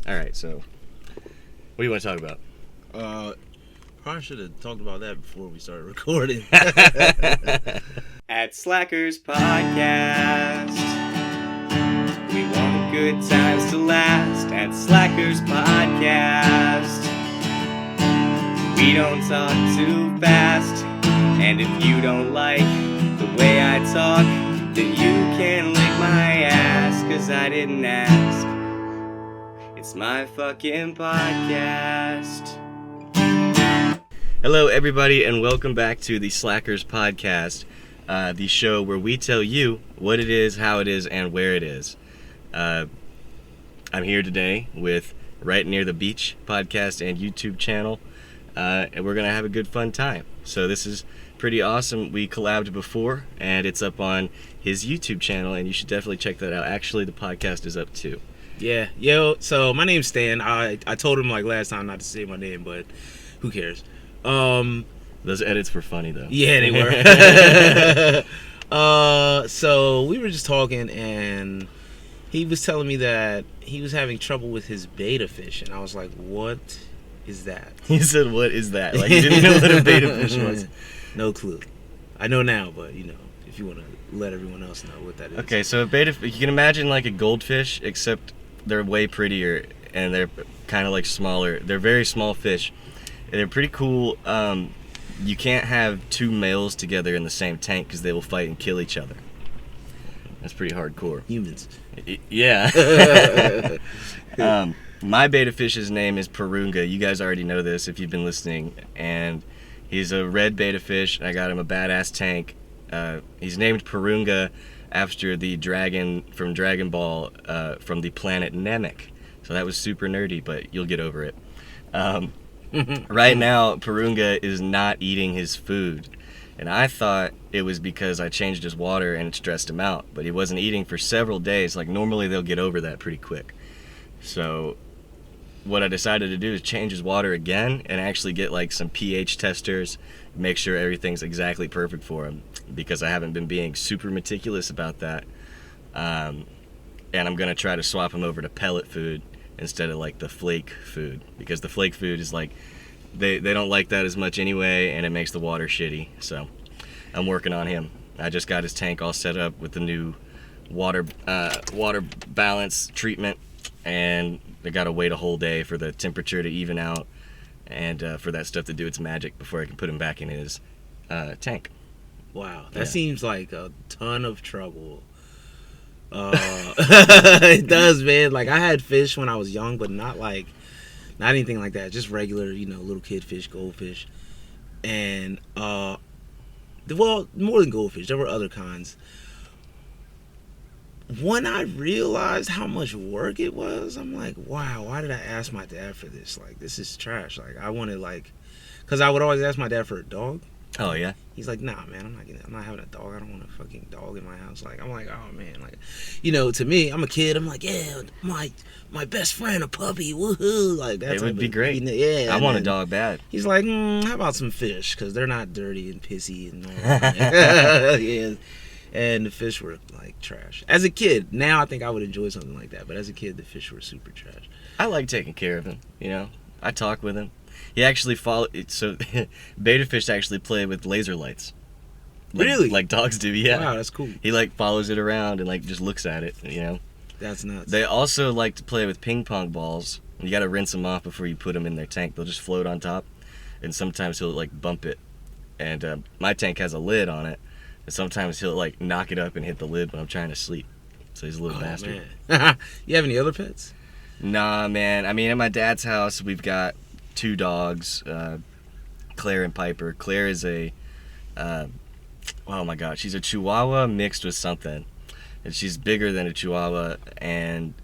All right, so what do you want to talk about? Probably should have talked about that before we started recording. At Slackers Podcast, we want good times to last. At Slackers Podcast, we don't talk too fast. And if you don't like the way I talk, then you can lick my ass, 'cause I didn't ask. It's my fucking podcast. Hello, everybody, and welcome back to the Slackers Podcast, the show where we tell you what it is, how it is, and where it is. I'm here today with Right Near the Beach podcast and YouTube channel, and we're going to have a good fun time. So this is pretty awesome. We collabed before, and it's up on his YouTube channel, and you should definitely check that out. Actually, the podcast is up too. Yeah, so my name's Stan. I told him like last time not to say my name, but who cares? Those edits were funny, though. Yeah, they were. So we were just talking, and he was telling me that he was having trouble with his betta fish, and I was like, what is that? He said, what is that? Like, he didn't know what a betta fish was. No clue. I know now, but, you know, if you want to let everyone else know what that is. Okay, so a betta, you can imagine like a goldfish, except they're way prettier, and they're kind of like smaller. They're very small fish. And they're pretty cool. You can't have two males together in the same tank because they will fight and kill each other. That's pretty hardcore. Humans. Yeah. My betta fish's name is Purunga. You guys already know this if you've been listening. And he's a red betta fish. I got him a badass tank. He's named Purunga after the dragon from Dragon Ball from the planet Namek. So that was super nerdy, but you'll get over it. Right now, Purunga is not eating his food. And I thought it was because I changed his water and it stressed him out. But he wasn't eating for several days. Like, normally they'll get over that pretty quick. So what I decided to do is change his water again and actually get like some pH testers, make sure everything's exactly perfect for him, because I haven't been being super meticulous about that. And I'm gonna try to swap him over to pellet food instead of like the flake food, because the flake food is like they don't like that as much anyway, and it makes the water shitty. So I'm working on him. I just got his tank all set up with the new water balance treatment, and I gotta wait a whole day for the temperature to even out and for that stuff to do its magic before I can put him back in his tank. Wow, that seems like a ton of trouble. It does, man. Like, I had fish when I was young, but not anything like that. Just regular, little kid fish, goldfish, and well, more than goldfish, there were other kinds. When I realized how much work it was, I'm like, wow, why did I ask my dad for this? Like, this is trash. Like, I wanted, because I would always ask my dad for a dog. Oh yeah. He's like, nah, man, I'm not having a dog. I don't want a fucking dog in my house. Like, I'm like, oh man, like, to me, I'm a kid. I'm like, yeah, my best friend, a puppy, woohoo, like that. It would be great. Yeah, I want a dog bad. He's like, how about some fish? Because they're not dirty and pissy and all that. Yeah. And the fish were like trash. As a kid, now I think I would enjoy something like that. But as a kid, the fish were super trash. I like taking care of him. I talk with him. He actually so betta fish actually play with laser lights. Really? Like dogs do, yeah. Wow, that's cool. He follows it around and just looks at it, That's nuts. They also like to play with ping pong balls. You got to rinse them off before you put them in their tank. They'll just float on top, and sometimes he'll bump it. And my tank has a lid on it, and sometimes he'll knock it up and hit the lid when I'm trying to sleep. So he's a little bastard. Man. You have any other pets? Nah, man. I mean, at my dad's house, we've got 2 dogs, Claire and Piper. Claire is a, oh my god, she's a Chihuahua mixed with something. And she's bigger than a Chihuahua, and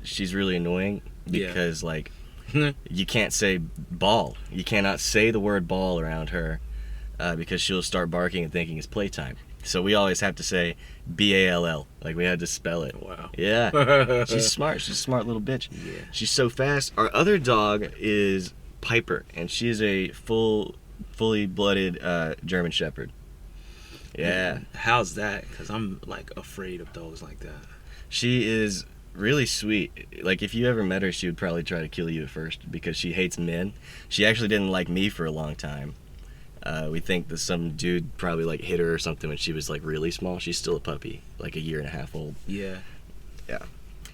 she's really annoying because, you can't say ball. You cannot say the word ball around her because she'll start barking and thinking it's playtime. So we always have to say B-A-L-L. We had to spell it. Wow. Yeah. She's smart. She's a smart little bitch. Yeah. She's so fast. Our other dog is Piper, and she's a fully blooded German Shepherd. Yeah. How's that? Because I'm afraid of dogs like that. She is really sweet. Like, if you ever met her, she would probably try to kill you at first because she hates men. She actually didn't like me for a long time. We think that some dude probably like hit her or something when she was like really small. She's still a puppy, like a year and a half old. Yeah. Yeah.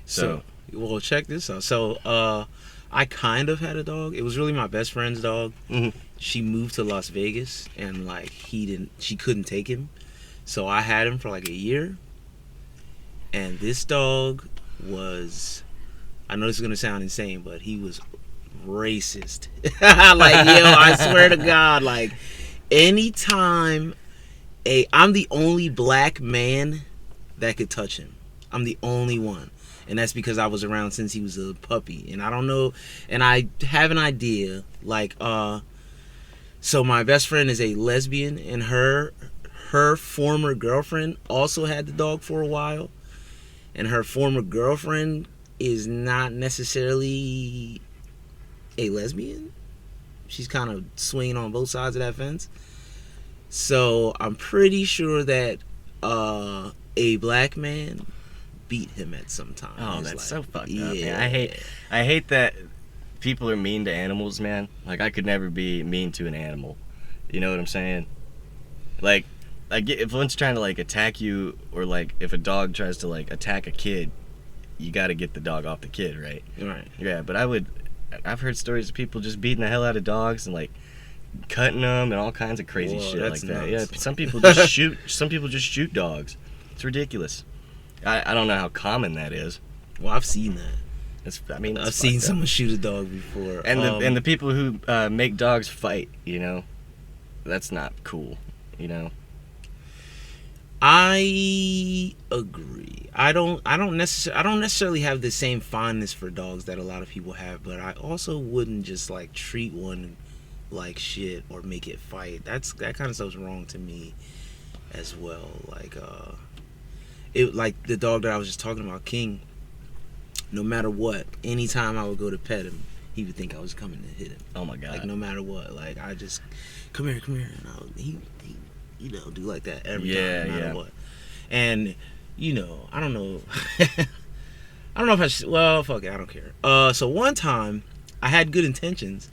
So well, check this out. So, I kind of had a dog. It was really my best friend's dog. Mhm. She moved to Las Vegas, and like she couldn't take him, so I had him for like a year. And this dog was, I know this is gonna sound insane, but he was racist. Like, yo, I swear to God, like, anytime I'm the only black man that could touch him. I'm the only one. And that's because I was around since he was a puppy. And I don't know, and I have an idea, like, so my best friend is a lesbian, and her former girlfriend also had the dog for a while. And her former girlfriend is not necessarily a lesbian. She's kind of swinging on both sides of that fence. So I'm pretty sure that a black man beat him at some time. Oh, It's that's like, so fucked yeah. up, man. I hate that people are mean to animals, man. Like, I could never be mean to an animal. You know what I'm saying? Like if one's trying to like attack you, or like if a dog tries to like attack a kid, you got to get the dog off the kid, right? Right. Yeah, but I've heard stories of people just beating the hell out of dogs and like cutting them and all kinds of crazy Whoa, shit like that's that. nuts. Yeah, some people just shoot. Some people just shoot dogs. It's ridiculous. I don't know how common that is. Well, I've seen that. It's I've seen fucked up. someone shoot a dog before. And the people who make dogs fight, you know, that's not cool. You know. I agree. I don't necessarily have the same fondness for dogs that a lot of people have, but I also wouldn't just like treat one like shit or make it fight. That kind of stuff's wrong to me as well. Like like the dog that I was just talking about, King. No matter what, anytime I would go to pet him, he would think I was coming to hit him. Oh my god. Like, no matter what, like, I just come here, and he do like that every time, no matter what. And I don't know. I don't know if I should. Well, fuck it, I don't care. So one time, I had good intentions.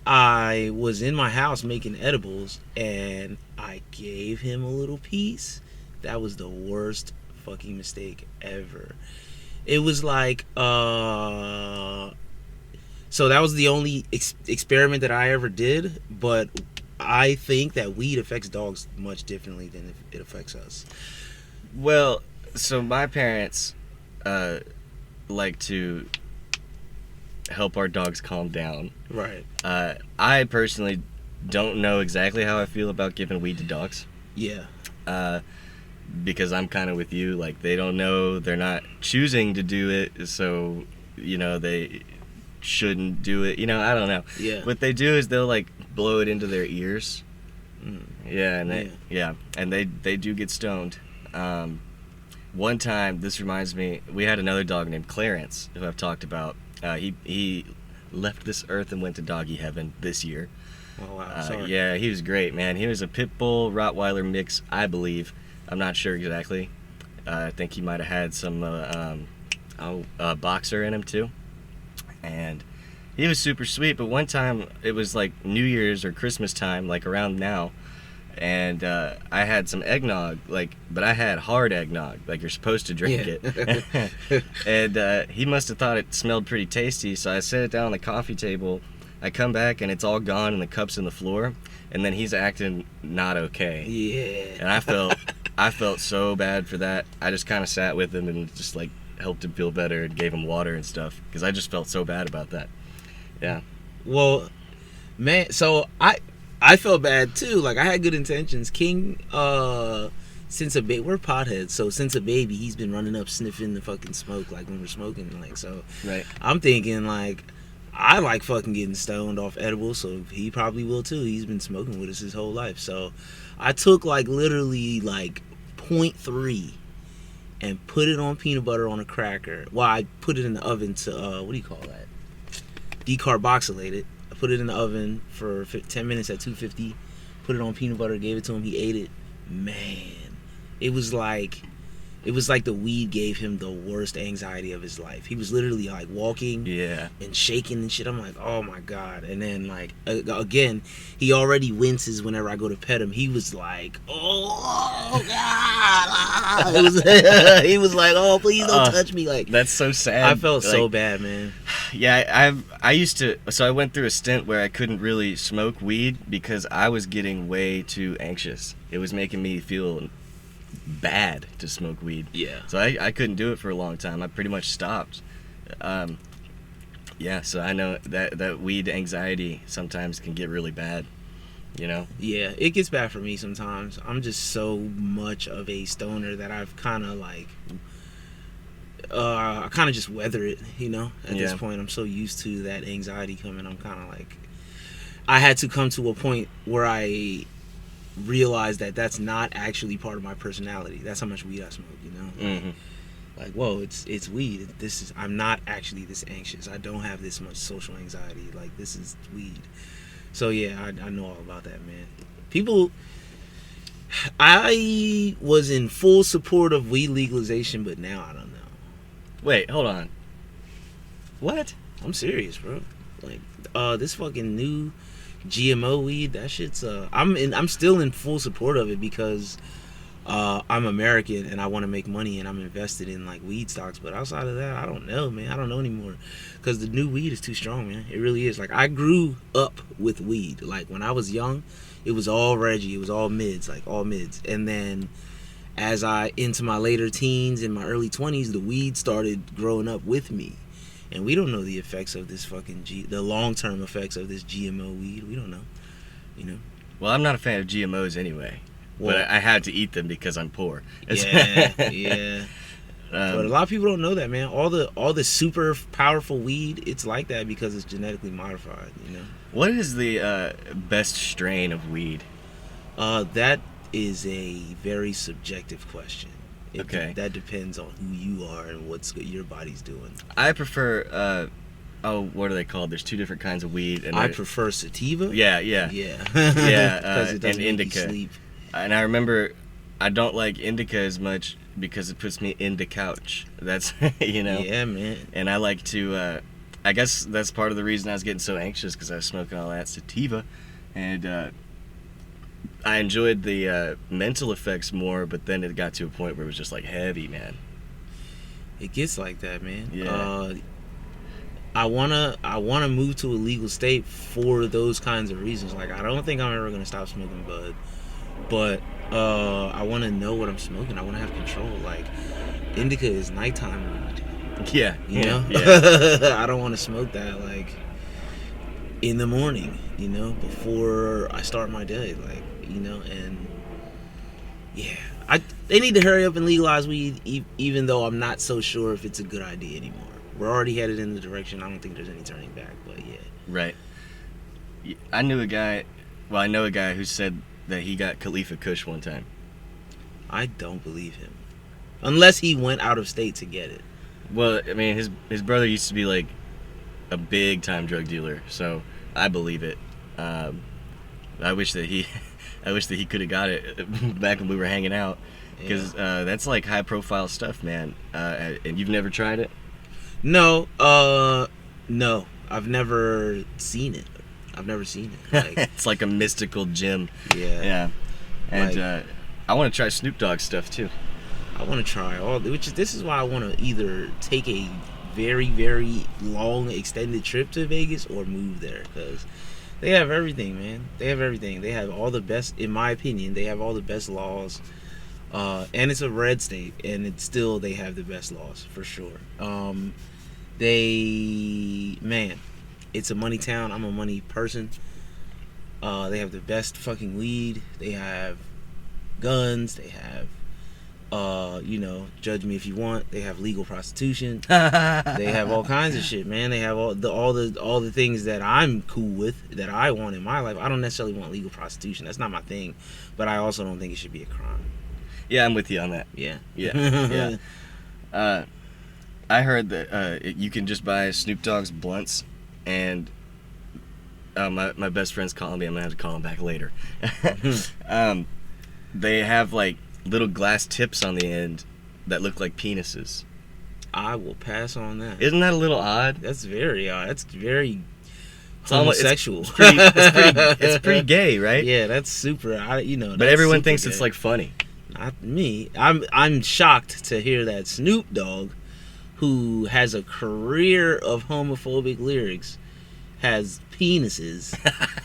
I was in my house making edibles, and I gave him a little piece. That was the worst fucking mistake ever. It was like, so that was the only experiment that I ever did, but I think that weed affects dogs much differently than it affects us. Well, so my parents like to help our dogs calm down. Right. I personally don't know exactly how I feel about giving weed to dogs. Yeah. Because I'm kind of with you. Like, they don't know, they're not choosing to do it, so they shouldn't do it. I don't know. Yeah. What they do is they'll like blow it into their ears. Mm. Yeah, and they do get stoned. One time, this reminds me, we had another dog named Clarence, who I've talked about. He left this earth and went to doggy heaven this year. Oh wow. Sorry. Yeah, he was great, man. He was a pit bull Rottweiler mix, I believe. I'm not sure exactly. I think he might have had some boxer in him too. And he was super sweet, but one time it was like New Year's or Christmas time, like around now, and I had some eggnog, but I had hard eggnog, like you're supposed to drink it. And he must have thought it smelled pretty tasty, so I set it down on the coffee table. I come back and it's all gone and the cup's in the floor, and then he's acting not okay. Yeah. And I felt so bad for that. I just kind of sat with him and just like helped him feel better and gave him water and stuff, because I just felt so bad about that. Yeah. Well, man, so I felt bad too. Like, I had good intentions. King, since a baby, we're potheads, so since a baby, he's been running up sniffing the fucking smoke, like when we're smoking, like, so. Right. I'm thinking, like, I like fucking getting stoned off edibles, so he probably will too. He's been smoking with us his whole life. So I took like literally like 0.3 and put it on peanut butter on a cracker. Well, I put it in the oven to what do you call that? Decarboxylate it. I put it in the oven for 10 minutes at 250. Put it on peanut butter, gave it to him. He ate it. Man, it was like It was like the weed gave him the worst anxiety of his life. He was literally like walking Yeah. and shaking and shit. I'm like, oh my God. And then like again, he already winces whenever I go to pet him. He was like, oh God. It was, he was like, oh, please don't touch me. Like, That's so sad. I felt so Like, bad, man. Yeah, I used to. So I went through a stint where I couldn't really smoke weed because I was getting way too anxious. It was making me feel bad to smoke weed. Yeah. So I couldn't do it for a long time. I pretty much stopped. Yeah, so I know that weed anxiety sometimes can get really bad, you know? Yeah, it gets bad for me sometimes. I'm just so much of a stoner that I've kind of like, I kind of just weather it, you know? At this Yeah. point, I'm so used to that anxiety coming. I'm kind of like, I had to come to a point where I realized that that's not actually part of my personality. That's how much weed I smoke, you know? Mhm. Like, whoa, it's weed. I'm not actually this anxious. I don't have this much social anxiety. Like, this is weed. So yeah, I know all about that, man. People, I was in full support of weed legalization, but now I don't know. Wait, hold on. What? I'm serious, bro. Like, this fucking new GMO weed, that shit's I'm still in full support of it because I'm American and I want to make money and I'm invested in like weed stocks. But outside of that, I don't know, man. I don't know anymore because the new weed is too strong, man. It really is. Like, I grew up with weed. Like, when I was young, it was all Reggie. It was all mids, like all mids. And then as I into my later teens and my early 20s, the weed started growing up with me. And we don't know the effects of this fucking the long-term effects of this GMO weed. We don't know, you know. Well, I'm not a fan of GMOs anyway. Well, but I had to eat them because I'm poor. yeah, yeah. But a lot of people don't know that, man. All the super powerful weed, it's like that because it's genetically modified, you know. What is the best strain of weed? That is a very subjective question. Okay. That depends on who you are and what your body's doing. I prefer. What are they called? There's two different kinds of weed. And I prefer sativa. Yeah. Yeah. Yeah, Because it doesn't and make you indica. sleep. And I remember, I don't like indica as much because it puts me in the couch. That's you know. Yeah, man. And I like to. I guess that's part of the reason I was getting so anxious because I was smoking all that sativa, and I enjoyed the mental effects more. But then it got to a point where it was just like heavy, man. It gets like that, man. Yeah. I wanna move to a legal state for those kinds of reasons. Like, I don't think I'm ever gonna stop smoking bud, but I want to know what I'm smoking. I want to have control. Like, indica is nighttime weed. Yeah. You know? Yeah. I don't want to smoke that like in the morning, you know, before I start my day, like, you know. And yeah, they need to hurry up and legalize weed, even though I'm not so sure if it's a good idea anymore. We're already headed in the direction. I don't think there's any turning back, but yeah. Right. I know a guy who said that he got Khalifa Kush one time. I don't believe him, unless he went out of state to get it. Well, I mean, his brother used to be like a big time drug dealer, so I believe it. I wish that he could have got it back when we were hanging out, because that's like high profile stuff, man. And you've never tried it? No, no, I've never seen it. Like, It's like a mystical gem. yeah. Yeah. And Like- I want to try Snoop Dogg stuff too. I want to try this is why I want to either take a very, very long extended trip to Vegas or move there, because they have everything, man. They have everything. They have all the best, in my opinion. They have all the best laws, and it's a red state, and they have the best laws for sure. It's a money town. I'm a money person. They have the best fucking weed. They have guns. They have judge me if you want. They have legal prostitution. They have all kinds of shit, man. They have all the things that I'm cool with, that I want in my life. I don't necessarily want legal prostitution. That's not my thing, but I also don't think it should be a crime. Yeah, I'm with you on that. Yeah. Yeah. I heard that you can just buy Snoop Dogg's blunts, and my best friend's calling me. I'm gonna have to call him back later. They have like little glass tips on the end, that look like penises. I will pass on that. Isn't that a little odd? That's very odd. That's very It's almost- homosexual. It's pretty gay, right? Yeah, that's super. But that's everyone super thinks gay. it's like funny. Not me. I'm shocked to hear that Snoop Dogg, who has a career of homophobic lyrics, has penises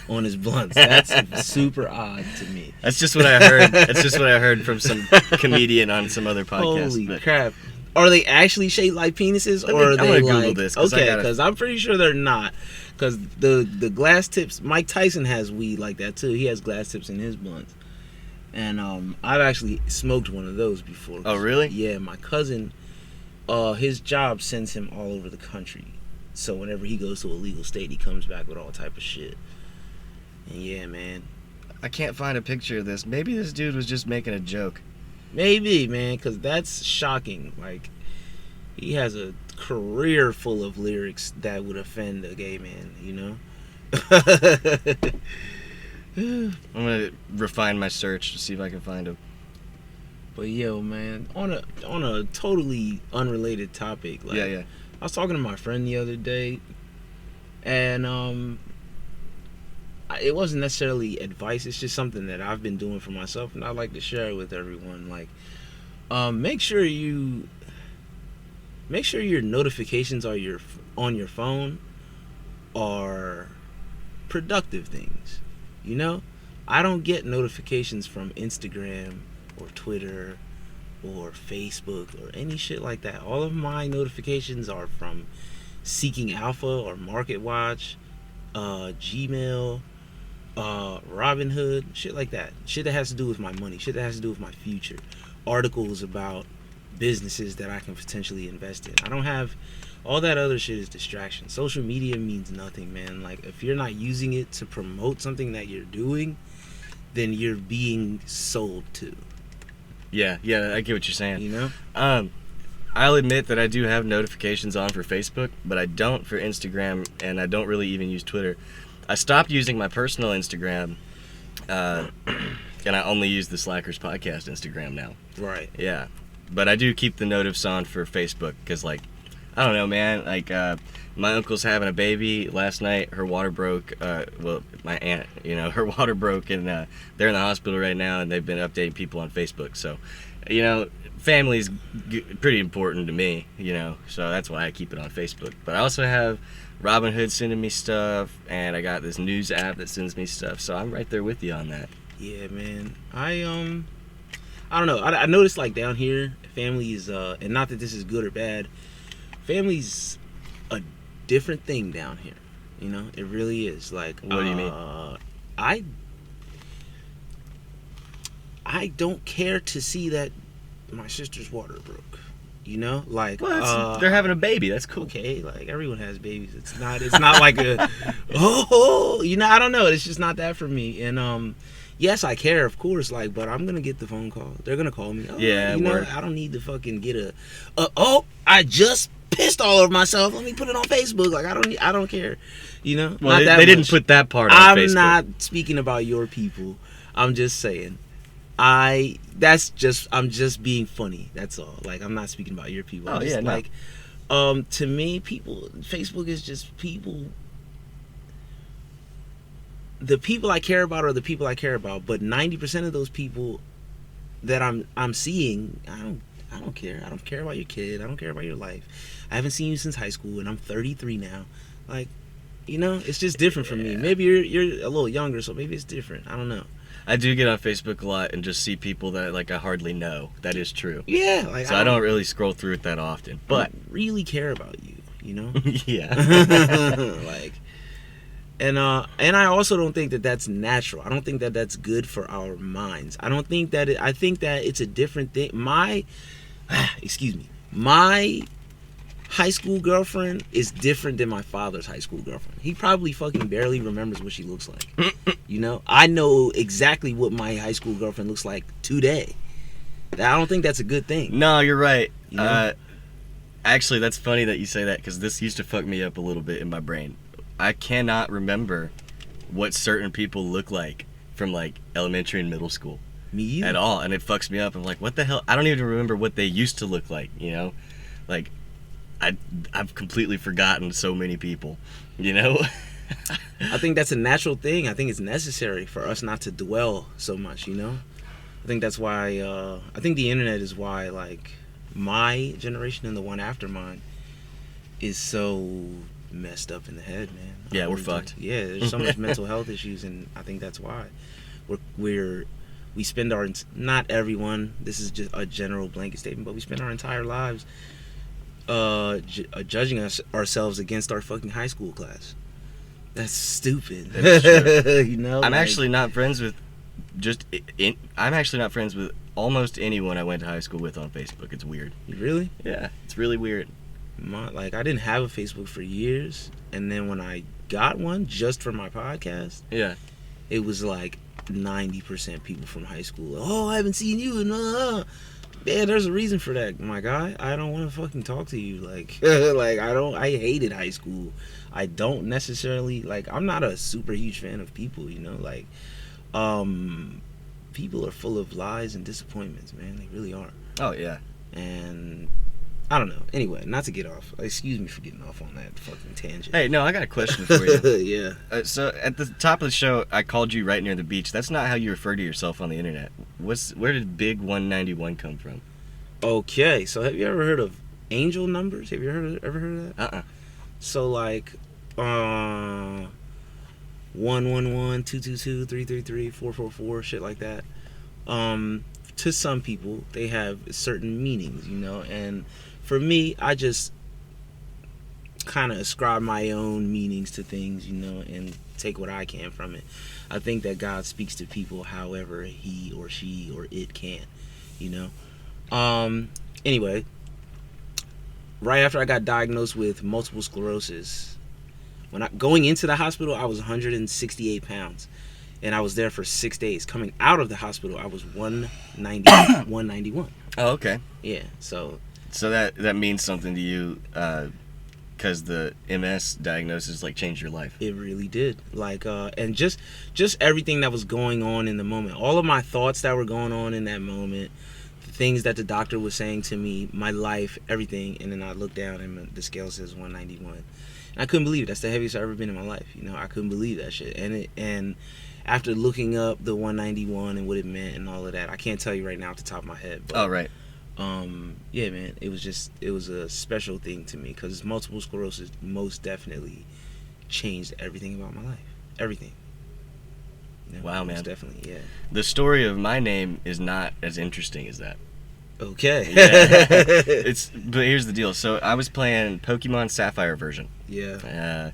on his blunts. That's super odd to me. That's just what I heard. That's just what I heard from some comedian on some other podcast. Holy but crap! Are they actually shaped like penises, I'm or are gonna they Google like this, 'cause I okay? gotta- Because I'm pretty sure they're not. Because the glass tips. Mike Tyson has weed like that too. He has glass tips in his blunts, and I've actually smoked one of those before. Oh, really? Yeah, my cousin. His job sends him all over the country, so whenever he goes to a legal state, he comes back with all type of shit. And yeah, man, I can't find a picture of this. Maybe this dude was just making a joke. maybe, man, because that's shocking. Like, he has a career full of lyrics that would offend a gay man, you know? I'm gonna refine my search to see if I can find him. But yo, man, on a totally unrelated topic, like, Yeah. I was talking to my friend the other day, and it wasn't necessarily advice. It's just something that I've been doing for myself, and I'd like to share it with everyone. Like, make sure your notifications on your phone are productive things. You know, I don't get notifications from Instagram or Twitter or Facebook or any shit like that. All of my notifications are from Seeking Alpha or MarketWatch, Gmail, Robinhood, shit like that. Shit that has to do with my money, shit that has to do with my future. Articles about businesses that I can potentially invest in. I don't have all that other shit is distraction. Social media means nothing, man. Like, if you're not using it to promote something that you're doing, then you're being sold to, Yeah, I get what you're saying. you know? I'll admit that I do have notifications on for Facebook, but I don't for Instagram, and I don't really even use Twitter. I stopped using my personal Instagram, and I only use the Slackers Podcast Instagram now. Right. Yeah, but I do keep the notifs on for Facebook because, like, I don't know, man. Like, my uncle's having a baby last night. Her water broke. Well, my aunt, her water broke, and they're in the hospital right now, and they've been updating people on Facebook. So, family's pretty important to me, so that's why I keep it on Facebook. But I also have Robinhood sending me stuff, and I got this news app that sends me stuff, so I'm right there with you on that. Yeah, man. I don't know. I noticed, like, down here, family is and not that this is good or bad, family's a different thing down here. It really is. Like, What do you mean? I don't care to see that my sister's water broke. Like, Well, they're having a baby. That's cool. okay, like, everyone has babies. It's not like a I don't know. It's just not that for me. And yes, I care, of course, like, but I'm gonna get the phone call. They're gonna call me. Yeah, word. I don't need to fucking get I just pissed all over myself. Let me put it on Facebook. Like, I don't care. Well, Not that they didn't much. put that part on I'm Facebook. not speaking about your people. I'm just saying. I'm just being funny. That's all. Like, I'm not speaking about your people. I'm Oh, just yeah, no. like, to me, Facebook is just people. The people I care about are the people I care about, but 90% of those people that I'm seeing, I don't care. I don't care about your kid. I don't care about your life. I haven't seen you since high school, and I'm 33 now. Like, it's just different for me. Yeah. Maybe you're a little younger, so maybe it's different. I don't know. I do get on Facebook a lot and just see people that, like, I hardly know. That is true. Yeah, like, So I don't really scroll through it that often. but But really care about you, yeah. like, and I also don't think that that's natural. I don't think that that's good for our minds. I don't think that I think that it's a different thing. My high school girlfriend is different than my father's high school girlfriend. He probably fucking barely remembers what she looks like. I know exactly what my high school girlfriend looks like today. I don't think that's a good thing. No, you're right. You know? Actually, that's funny that you say that because this used to fuck me up a little bit in my brain. I cannot remember what certain people look like from, like, elementary and middle school. Me either. at all, and it fucks me up. I'm like, what the hell? I don't even remember what they used to look like. You know, like I've completely forgotten so many people. You know. I think that's a natural thing. I think it's necessary for us not to dwell so much, you know? I think that's why, I think the internet is why, like, my generation and the one after mine is so messed up in the head, man. Yeah, we're fucked. Yeah, there's so much mental health issues, and I think that's why. We spend our, not everyone, this is just a general blanket statement, but we spend our entire lives judging ourselves against our fucking high school class. That's stupid. That's true. You know, I'm actually not friends with I'm actually not friends with almost anyone I went to high school with on Facebook. It's weird. Really? Yeah, it's really weird. Like, I didn't have a Facebook for years, and then when I got one just for my podcast, Yeah. it was like 90% people from high school. Oh, I haven't seen you in man, there's a reason for that, my guy. I don't want to fucking talk to you. Like, I hated high school. I don't necessarily, like, I'm not a super huge fan of people, you know? Like, people are full of lies and disappointments, man. They really are. Oh, yeah. And I don't know. Anyway, not to get off. Excuse me for getting off on that fucking tangent. Hey, no, I got a question for you. Yeah. So at the top of the show, I called you right near the beach. That's not how you refer to yourself on the internet. Where did Big 191 come from? Okay, so have you ever heard of angel numbers? Have you ever heard of that? So, like, 111, 222, 333, 444, shit like that. To some people, they have certain meanings, you know, and for me, I just kind of ascribe my own meanings to things, you know, and take what I can from it. I think that God speaks to people however he or she or it can, you know. Anyway, right after I got diagnosed with multiple sclerosis, going into the hospital, I was 168 pounds. And I was there for 6 days. Coming out of the hospital, I was 191. Oh, okay. Yeah, so that means something to you, because the MS diagnosis like changed your life. it really did. Like, and just everything that was going on in the moment, all of my thoughts that were going on in that moment, the things that the doctor was saying to me, my life, everything, and then I looked down and the scale says 191. And I couldn't believe it. That's the heaviest I've ever been in my life. You know, I couldn't believe that shit. And after looking up the 191 and what it meant and all of that, I can't tell you right now off the top of my head. But, Oh, right. yeah, man, it was a special thing to me because multiple sclerosis most definitely changed everything about my life. Everything. You know, Wow, most man. Definitely, yeah. The story of my name is not as interesting as that. Okay. Yeah. But here's the deal. So I was playing Pokemon Sapphire version. Yeah.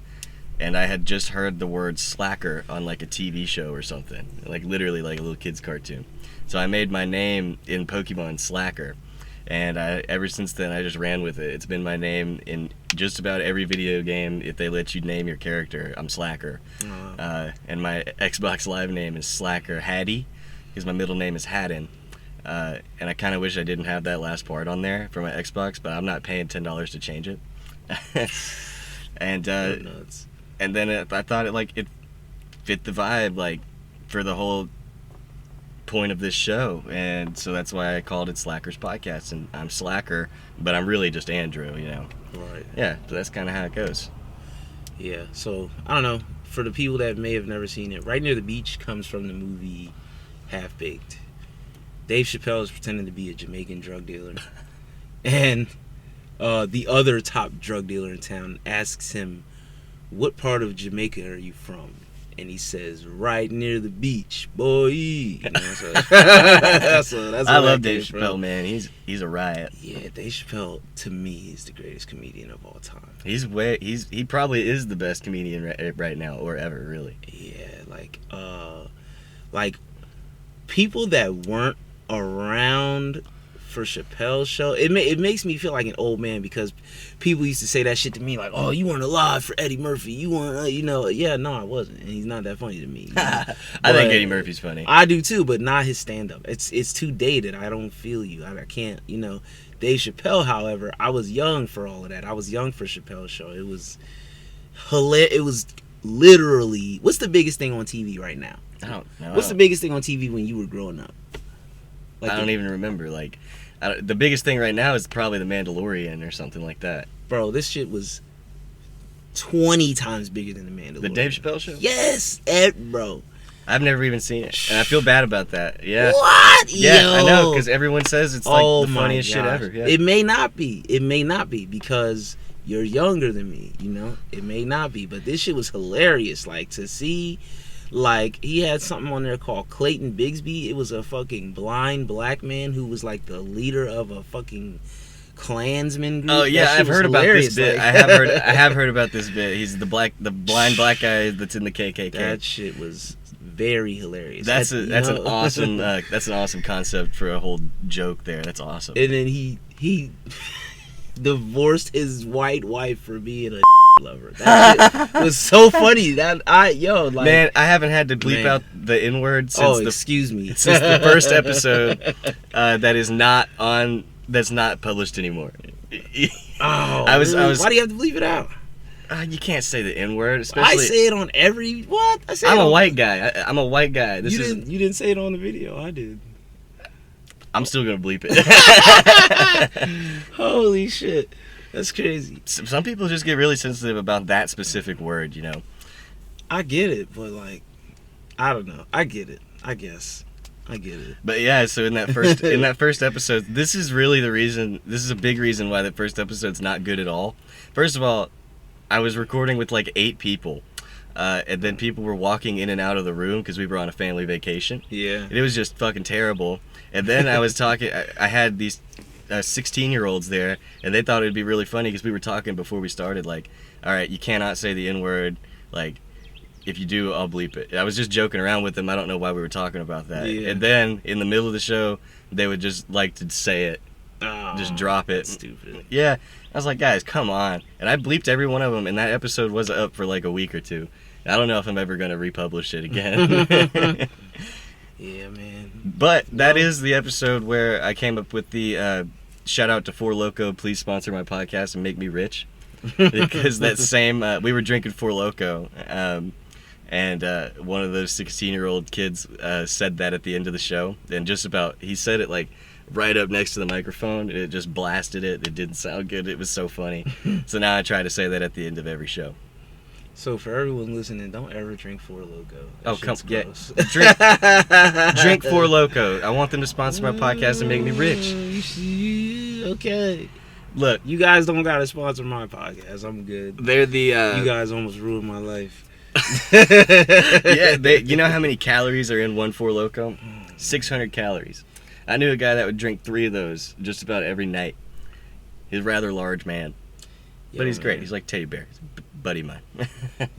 And I had just heard the word slacker on like a TV show or something, like literally like a little kid's cartoon. So I made my name in Pokemon Slacker, and ever since then I just ran with it. It's been my name in just about every video game. If they let you name your character, I'm Slacker. And my Xbox Live name is Slacker Hattie, because my middle name is Haddon. And I kind of wish I didn't have that last part on there for my Xbox, but I'm not paying $10 to change it. And Nuts. and then I thought it fit the vibe, like, for the whole point of this show, and so that's why I called it Slackers Podcast. And I'm Slacker, but I'm really just Andrew, you know. Right. Yeah, so that's kind of how it goes. Yeah. So I don't know. For the people that may have never seen it, Right Near the Beach comes from the movie Half Baked. Dave Chappelle is pretending to be a Jamaican drug dealer, and the other top drug dealer in town asks him, "What part of Jamaica are you from?" And he says, "Right near the beach, boy." You know, so that's I love Dave Chappelle, man. He's a riot. Yeah, Dave Chappelle to me is the greatest comedian of all time. He probably is the best comedian right now or ever, really. Yeah, like people that weren't around for Chappelle's show, it makes me feel like an old man, because people used to say that shit to me, like, "Oh, you weren't alive for Eddie Murphy. You weren't, you know." Yeah, no, I wasn't, and he's not that funny to me. You know? I think Eddie Murphy's funny. I do too, but not his stand-up. It's too dated. I don't feel you. I can't, you know. Dave Chappelle, however, I was young for all of that. I was young for Chappelle's show. It was hilarious. It was literally, what's the biggest thing on TV right now? I don't know. What's the biggest thing on TV when you were growing up? Like I don't even remember. Like, the biggest thing right now is probably The Mandalorian or something like that. Bro, this shit was 20 times bigger than The Mandalorian. The Dave Chappelle show? Yes, bro. I've never even seen it, and I feel bad about that. Yeah. What? Yeah, Yo. I know, because everyone says it's like the my funniest shit gosh. ever. Yeah. It may not be. It may not be because you're younger than me, you know? It may not be. But this shit was hilarious. Like, to see, like, he had something on there called Clayton Bigsby. It was a fucking blind black man who was, like, the leader of a fucking Klansman group. Oh yeah, That shit I've was heard about this hilarious. bit. Like, I have heard about this bit. He's the blind black guy that's in the KKK. that shit was very hilarious. That's You an know? awesome that's an awesome concept for a whole joke there. That's awesome. And then he divorced his white wife for being a lover. That shit was so funny. Like, Man, I haven't had to bleep Man. out the N word since excuse me. since the first episode that's not published anymore. Oh, I was- why do you have to leave it out? You can't say the N word, I especially. say it on every what? I say I'm it a on, white guy. I'm a white guy. You didn't say it on the video. I did. I'm still gonna bleep it. Holy shit, that's crazy. Some people just get really sensitive about that specific word, you know. I get it, but like, I don't know. I get it. I guess I get it. But yeah, so in that first episode, this is really the reason. This is a big reason why the first episode's not good at all. First of all, I was recording with like 8 people, and then people were walking in and out of the room because we were on a family vacation. Yeah. And it was just fucking terrible. And then I was talking. I had these 16-year-olds there, and they thought it'd be really funny because we were talking before we started. Like, all right, you cannot say the N-word. Like, if you do, I'll bleep it. I was just joking around with them. I don't know why we were talking about that. Yeah. And then in the middle of the show, they would just like to say it, Oh, just drop it. that's stupid. Yeah, I was like, guys, come on. And I bleeped every one of them, and that episode was up for like a week or two. I don't know if I'm ever gonna republish it again. Yeah, man. But that is the episode where I came up with the shout out to Four Loko. Please sponsor my podcast and make me rich. Because that same we were drinking Four Loko, and one of those 16-year-old kids said that at the end of the show, and he said it like right up next to the microphone, and it just blasted it. It didn't sound good. It was so funny. So now I try to say that at the end of every show. So for everyone listening, don't ever drink Four Loko. Oh, come yeah. Drink Four Loko. I want them to sponsor my podcast and make me rich. Okay. Look, You guys don't gotta sponsor my podcast. I'm good. they're the You guys almost ruined my life. yeah, you know how many calories are in one Four Loko? 600 calories. I knew a guy that would drink 3 of those just about every night. He's a rather large man, but he's great. He's like Teddy Bear. He's a buddy of mine.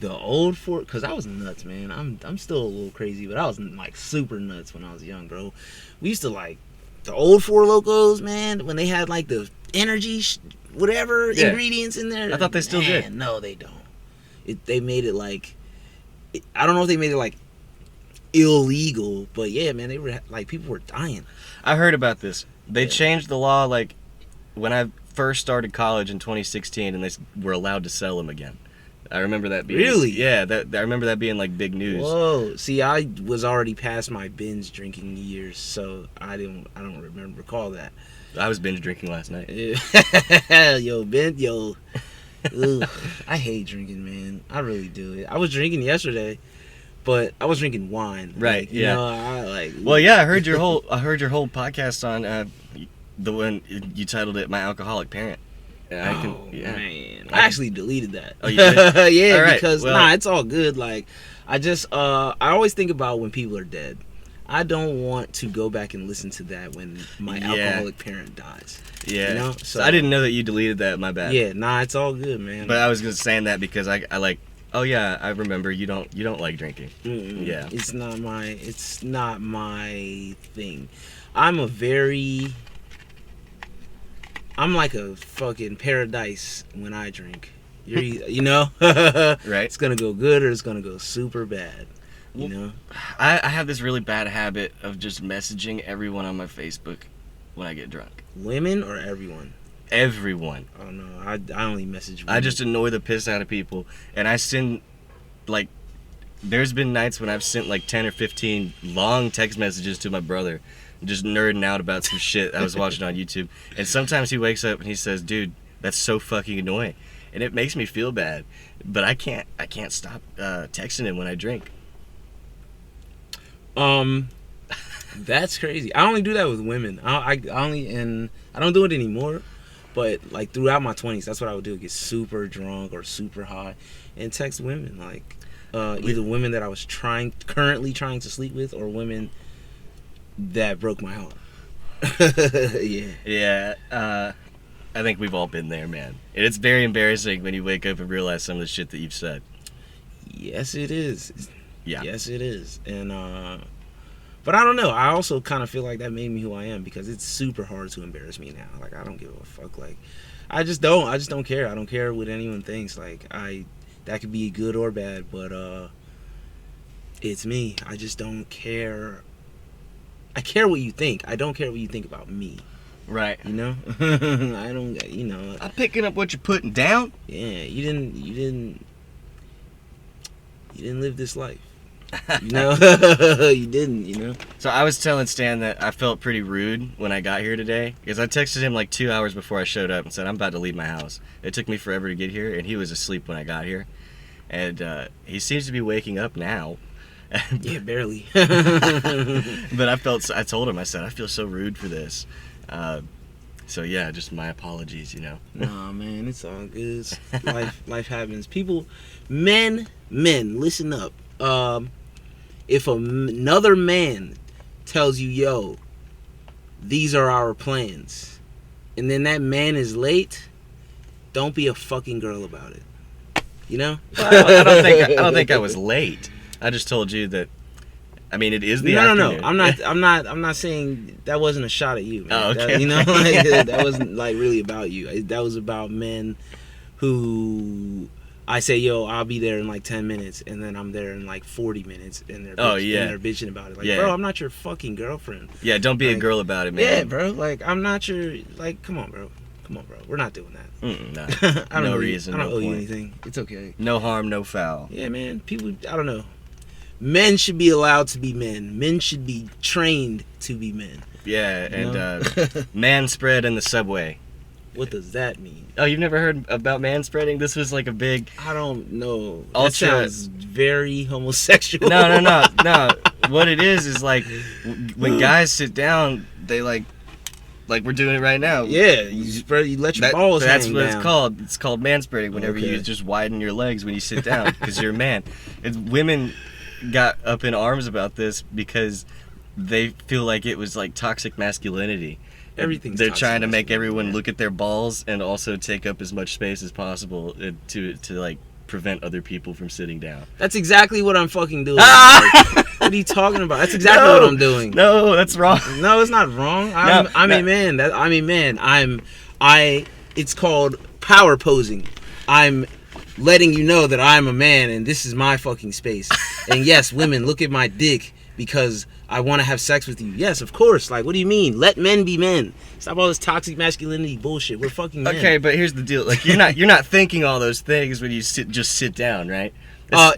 The old Four, because I was nuts, man. I'm still a little crazy, but I was like super nuts when I was young, bro. We used to like the old Four Locos, man, when they had like the energy, whatever Yeah. ingredients in there. I thought they still Man, did. No, they don't. They made it like, I don't know if they made it like illegal, but yeah, man, they were like, people were dying. I heard about this. They Yeah. changed the law like when I first started college in 2016, and they were allowed to sell them again. I remember that being Really? Yeah, I remember that being like big news. Whoa! See, I was already past my binge drinking years, so I don't recall that. I was binge drinking last night. Yo. Ugh, I hate drinking, man. I really do. I was drinking yesterday, but I was drinking wine. Right, Like, you yeah. know, I like. Well, yeah, I heard your whole podcast on the one you titled it "My Alcoholic Parent." And Man, I actually deleted that. Oh, you did? Yeah, All right, because well- it's all good. Like, I just I always think about when people are dead. I don't want to go back and listen to that when my Yeah. alcoholic parent dies. Yeah. You know? So I didn't know that you deleted that. My bad. Yeah, it's all good, man. But I was just saying that because I like. Oh yeah, I remember you don't like drinking. Mm-mm. Yeah. It's not my thing. I'm like a fucking paradise when I drink. You know? Right. It's gonna go good or it's gonna go super bad. You know? I have this really bad habit of just messaging everyone on my Facebook when I get drunk. Women or everyone? Everyone. Oh no, I only message women. I just annoy the piss out of people, and I send like. There's been nights when I've sent like 10 or 15 long text messages to my brother, just nerding out about some shit I was watching on YouTube. And sometimes he wakes up and he says, "Dude, that's so fucking annoying," and it makes me feel bad. But I can't stop texting him when I drink. That's crazy. I only do that with women. I only, and I don't do it anymore. But like throughout my 20s, that's what I would do. Get super drunk or super high, and text women like either women that I was currently trying to sleep with, or women that broke my heart. Yeah. Yeah. I think we've all been there, man. And it's very embarrassing when you wake up and realize some of the shit that you've said. Yes, it is. Yeah. Yes, it is. And but I don't know. I also kind of feel like that made me who I am, because it's super hard to embarrass me now. Like, I don't give a fuck. Like, I just don't care. I don't care what anyone thinks. Like, that could be good or bad, but it's me. I just don't care. I care what you think. I don't care what you think about me. Right. You know? I don't, you know. I'm picking up what you're putting down. Yeah, you didn't live this life. You know? You didn't, you know? So I was telling Stan that I felt pretty rude when I got here today, because I texted him like 2 hours before I showed up and said, I'm about to leave my house. It took me forever to get here, and he was asleep when I got here. And he seems to be waking up now. Yeah, barely. But I told him, I said, I feel so rude for this. So yeah, just my apologies, you know. Nah, man, it's all good. Life happens. People, men, listen up. If another man tells you, yo, these are our plans, and then that man is late, don't be a fucking girl about it. You know? Well, I don't think I was late. I just told you that. I mean, it is the afternoon. No. I'm not saying that wasn't a shot at you, man. Oh, okay. That, you know, like, that wasn't like really about you. That was about men who I say, yo, I'll be there in like 10 minutes, and then I'm there in like 40 minutes, and they're bitching about it. Like, bro, I'm not your fucking girlfriend. Yeah, don't be a girl about it, man. Yeah, bro. Like, I'm not your, like, come on, bro. We're not doing that. No. No reason. I don't no owe you point. anything. It's okay. No harm, no foul. Yeah, man. People, I don't know. Men should be allowed to be men. Men should be trained to be men. Yeah, and man spread in the subway. What does that mean? Oh, you've never heard about man spreading? This was like a big... I don't know. Ultra... That sounds very homosexual. No. What it is like when guys sit down, they like we're doing it right now. Yeah, you let your balls That's hang what down. it's called. It's called man spreading whenever Okay. you just widen your legs when you sit down because you're a man. Women got up in arms about this because they feel like it was like toxic masculinity. Everything's They're toxic trying to make masculinity, everyone man. look at their balls and also take up as much space as possible to like prevent other people from sitting down. That's exactly what I'm fucking doing. Ah! Like, what are you talking about? That's exactly what I'm doing. No, that's wrong. No, it's not wrong. I'm a man. It's called power posing. I'm letting you know that I'm a man and this is my fucking space. And yes, women, look at my dick because I want to have sex with you. Yes, of course. Like, what do you mean? Let men be men. Stop all this toxic masculinity bullshit. We're fucking men. Okay, but here's the deal. Like, you're not thinking all those things when you sit down, right?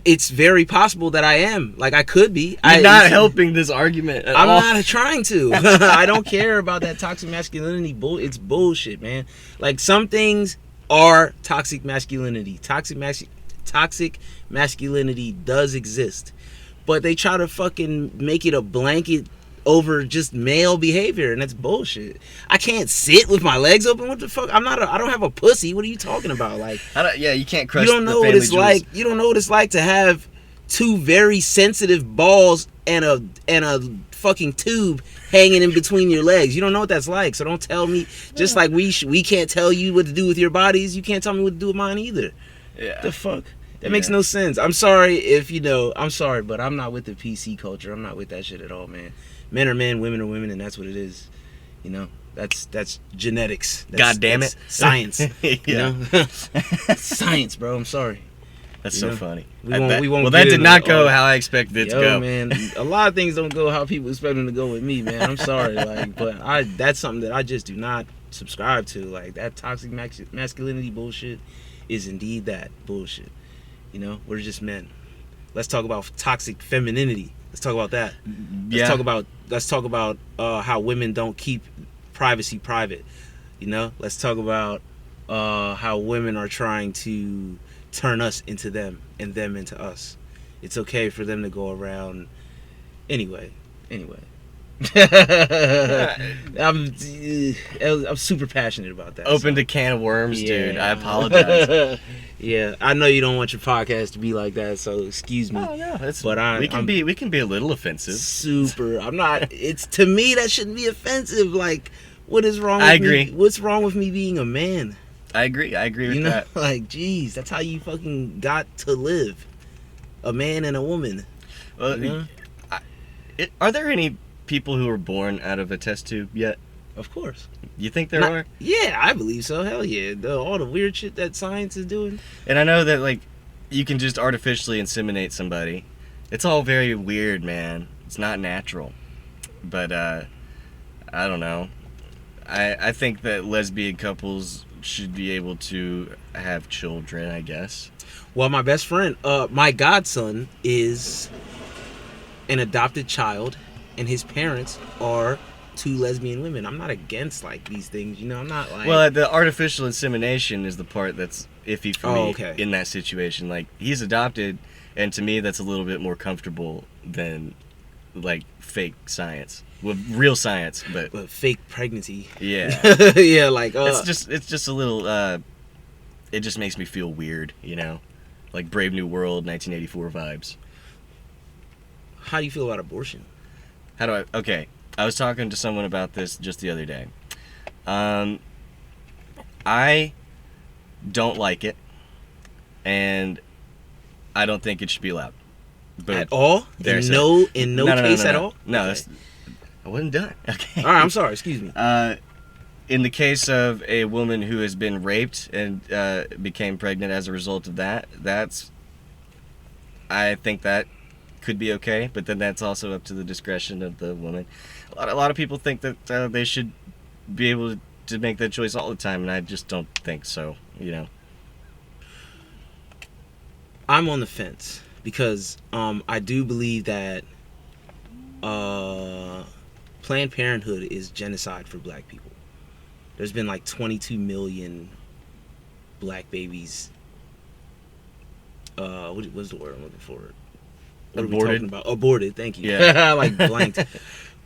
It's very possible that I am. Like, I could be. You're not helping this argument at all. I'm not trying to. I don't care about that toxic masculinity. It's bullshit, man. Like, some things are toxic masculinity. Toxic masculinity does exist. But they try to fucking make it a blanket over just male behavior, and that's bullshit. I can't sit with my legs open. What the fuck? I don't have a pussy. What are you talking about? Like, you can't crush. You don't know what it's like. You don't know what it's like to have two very sensitive balls and a fucking tube hanging in between your legs. You don't know what that's like. So don't tell me. Just like we can't tell you what to do with your bodies, you can't tell me what to do with mine either. Yeah. The fuck. That makes no sense. I'm sorry if I'm sorry, but I'm not with the PC culture. I'm not with that shit at all, man. Men are men, women are women, and that's what it is. You know, that's genetics. God damn it, science. Yeah. You know, science, bro. I'm sorry. That's You so know, funny. we won't Well, that get did into not go all- how I expected it to go. Man, a lot of things don't go how people expect them to go with me, man. I'm sorry, like, but that's something that I just do not subscribe to. Like, that toxic masculinity bullshit is indeed that bullshit. You know, we're just men. Let's talk about toxic femininity. Let's talk about that. Yeah. Let's talk about how women don't keep privacy private. You know, let's talk about how women are trying to turn us into them and them into us. It's okay for them to go around. Anyway. I'm super passionate about that. Opened a can of worms, dude. I apologize. Yeah, I know you don't want your podcast to be like that, so excuse me. Oh no, we can be a little offensive. Super. I'm not. It's to me that shouldn't be offensive. Like, what is wrong? I agree. What's wrong with me being a man? I agree with that. Like, geez, that's how you fucking got to live. A man and a woman. Well, You know? are there any people who were born out of a test tube yet? Of course. You think there are? Yeah, I believe so. Hell yeah. All the weird shit that science is doing. And I know that, like, you can just artificially inseminate somebody. It's all very weird, man. It's not natural. But, I don't know. I think that lesbian couples should be able to have children, I guess. Well, my best friend, my godson is an adopted child, and his parents are 2 lesbian women. I'm not against like these things, you know. I'm not like. Well, the artificial insemination is the part that's iffy for me okay. in that situation. Like, he's adopted, and to me, that's a little bit more comfortable than like fake science. Well, real science, but fake pregnancy. Yeah, yeah, like it's just a little. It just makes me feel weird, you know, like Brave New World, 1984 vibes. How do you feel about abortion? Okay, I was talking to someone about this just the other day. I don't like it, and I don't think it should be allowed. Boom. At all? There's in no case at all? No, Okay. I wasn't done. Okay. All right, I'm sorry. Excuse me. In the case of a woman who has been raped and became pregnant as a result of that, I think that could be okay, but then that's also up to the discretion of the woman. A lot of people think that they should be able to make that choice all the time, and I just don't think so, you know. I'm on the fence because I do believe that Planned Parenthood is genocide for black people. There's been like 22 million black babies. What's the word I'm looking for? What Aborted? are we talking about? Aborted. Thank you. Yeah. Like blanked. And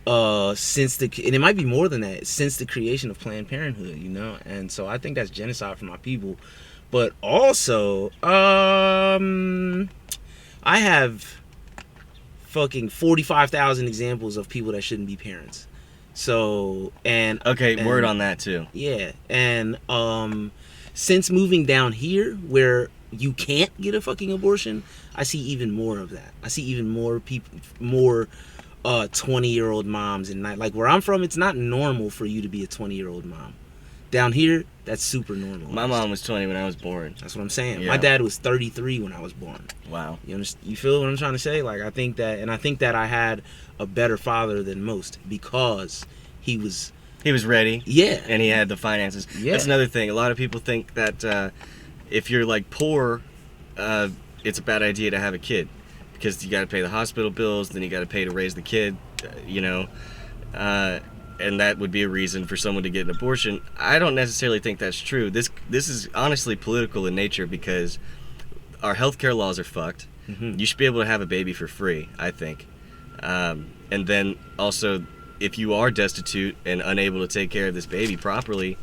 it might be more than that, since the creation of Planned Parenthood, you know. And so I think that's genocide for my people. But also, I have fucking 45,000 examples of people that shouldn't be parents. So, Okay, word on that too. Yeah, and since moving down here where you can't get a fucking abortion, I see even more of that. I see even more people, more 20-year-old moms, and like where I'm from, it's not normal for you to be a 20-year-old mom. Down here, that's super normal. My mom was 20 when I was born. That's what I'm saying. Yeah. My dad was 33 when I was born. Wow. You feel what I'm trying to say? Like, I think that I had a better father than most because he was ready. Yeah. And he had the finances. Yeah. That's another thing. A lot of people think that if you're like poor, it's a bad idea to have a kid because you got to pay the hospital bills, then you got to pay to raise the kid, you know. And that would be a reason for someone to get an abortion. I don't necessarily think that's true. This is honestly political in nature because our healthcare laws are fucked. Mm-hmm. You should be able to have a baby for free, I think. And then also, if you are destitute and unable to take care of this baby properly,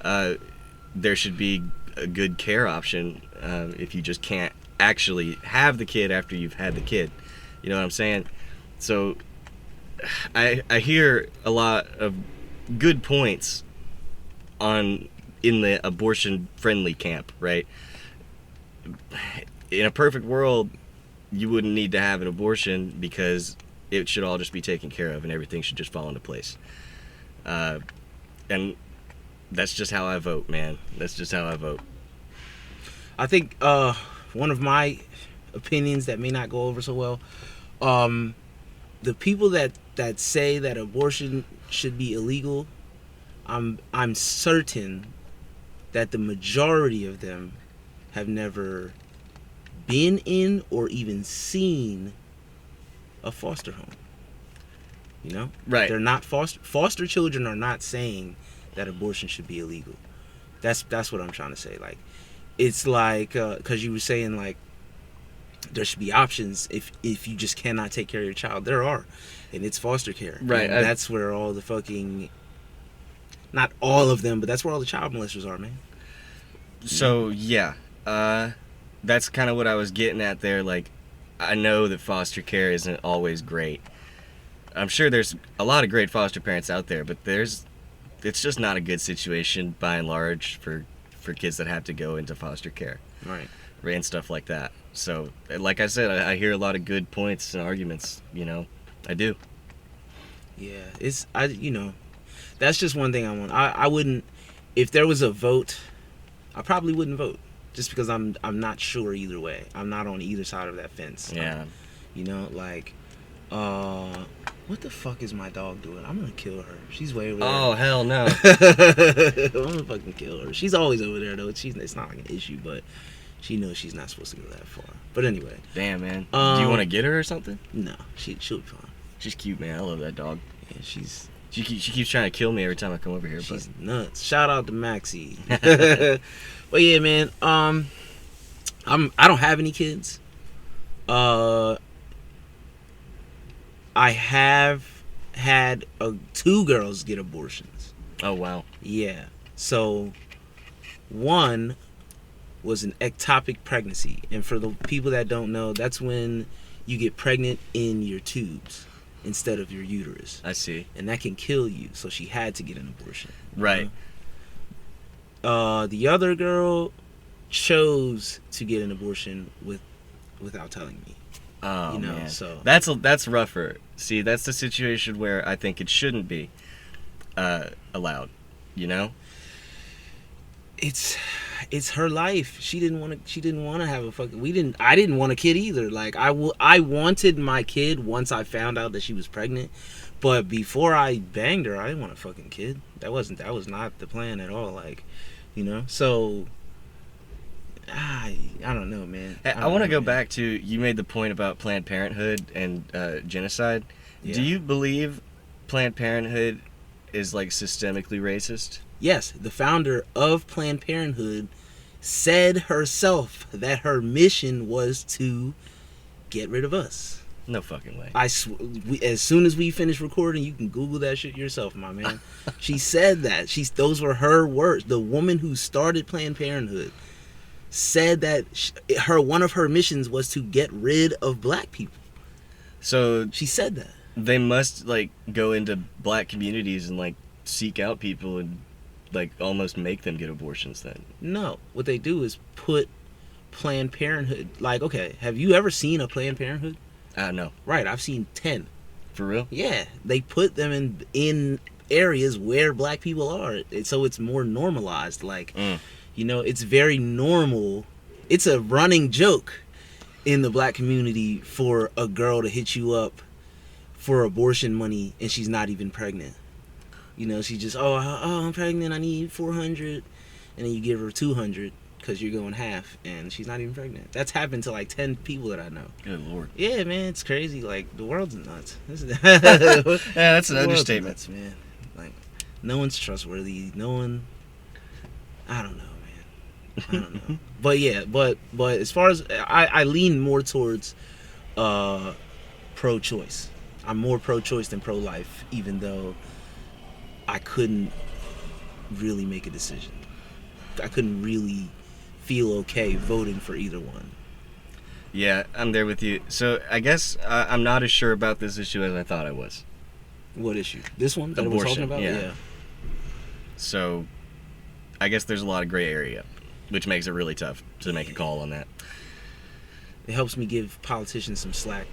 there should be a good care option if you just can't actually have the kid after you've had the kid. You know what I'm saying? So I hear a lot of good points in the abortion friendly camp, right? In a perfect world, you wouldn't need to have an abortion because it should all just be taken care of and everything should just fall into place. And that's just how I vote, man. That's just how I vote. I think one of my opinions that may not go over so well, the people that say that abortion should be illegal, I'm certain that the majority of them have never been in or even seen a foster home. You know? Right. They're not foster children are not saying that abortion should be illegal. That's what I'm trying to say. Like, it's like, because you were saying, like, there should be options if you just cannot take care of your child. There are, and it's foster care. Right. And that's where all the fucking, not all of them, but that's where all the child molesters are, man. So yeah, that's kind of what I was getting at there. Like, I know that foster care isn't always great. I'm sure there's a lot of great foster parents out there, but it's just not a good situation by and large for kids that have to go into foster care. Right. And stuff like that. So, like I said, I hear a lot of good points and arguments. You know, I do. Yeah, that's just one thing I want. I wouldn't, if there was a vote, I probably wouldn't vote, just because I'm not sure either way. I'm not on either side of that fence. Yeah. You know, like, what the fuck is my dog doing? I'm gonna kill her. She's way over there. Oh hell no. I'm gonna fucking kill her. She's always over there though. It's not like an issue, but she knows she's not supposed to go that far. But anyway. Damn, man. Do you want to get her or something? No, she'll be fine. She's cute, man. I love that dog. Yeah, She keeps trying to kill me every time I come over here. She's nuts. Shout out to Maxie. But yeah, man. I don't have any kids. I have had 2 girls get abortions. Oh wow. Yeah. So one was an ectopic pregnancy, and for the people that don't know, that's when you get pregnant in your tubes instead of your uterus. I see. And that can kill you. So she had to get an abortion. Right. The other girl chose to get an abortion without telling me. Oh, man. So that's rougher. See, that's the situation where I think it shouldn't be allowed. You know. It's her life. She didn't want to have a fucking. I didn't want a kid either. Like I wanted my kid once I found out that she was pregnant, but before I banged her, I didn't want a fucking kid. That was not the plan at all. Like, you know. So I don't know, man. I want to go back to, you made the point about Planned Parenthood and genocide. Yeah. Do you believe Planned Parenthood is like systemically racist? Yes, the founder of Planned Parenthood said herself that her mission was to get rid of us. No fucking way. As soon as we finish recording, you can Google that shit yourself, my man. She said that. Those were her words. The woman who started Planned Parenthood said that one of her missions was to get rid of black people. So she said that. They must like go into black communities and like seek out people and like almost make them get abortions then. No, what they do is put Planned Parenthood, like, okay, have you ever seen a Planned Parenthood? No. Right, I've seen 10. For real? Yeah, they put them in areas where black people are, so it's more normalized. Like, you know, it's very normal. It's a running joke in the black community for a girl to hit you up for abortion money and she's not even pregnant. You know, she just, I'm pregnant, I need 400, and then you give her 200 because you're going half, and she's not even pregnant. That's happened to like 10 people that I know. Good lord. Yeah, man, it's crazy. Like, the world's nuts. Yeah, that's an understatement. Nuts, man. Like, no one's trustworthy. No one. I don't know, man. I don't know. But yeah, but as far as I lean more towards pro-choice. I'm more pro-choice than pro-life, even though I couldn't really make a decision. I couldn't really feel okay voting for either one. Yeah, I'm there with you. So I guess I'm not as sure about this issue as I thought I was. What issue? This one that Abortion, we're talking about? yeah. So I guess there's a lot of gray area, which makes it really tough to make a call on that. It helps me give politicians some slack.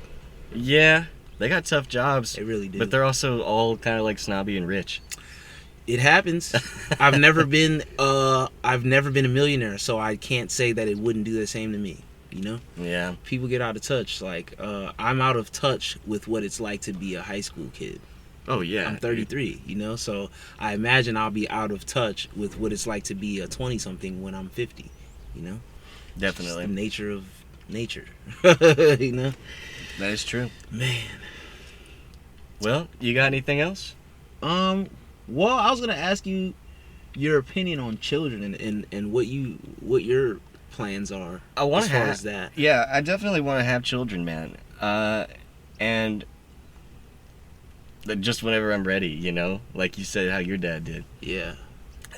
Yeah, they got tough jobs. They really do. But they're also all kind of like snobby and rich. It happens. I've never been a millionaire, so I can't say that it wouldn't do the same to me. You know? Yeah. People get out of touch. Like, I'm out of touch with what it's like to be a high school kid. Oh, yeah. I'm 33, you know? So I imagine I'll be out of touch with what it's like to be a 20-something when I'm 50, you know? Definitely. It's the nature of nature, you know? That is true. Man. Well, you got anything else? Well, I was gonna ask you your opinion on children and what your plans are I want as to far have as that. Yeah, I definitely want to have children, man. And just whenever I'm ready, you know, like you said, how your dad did. Yeah.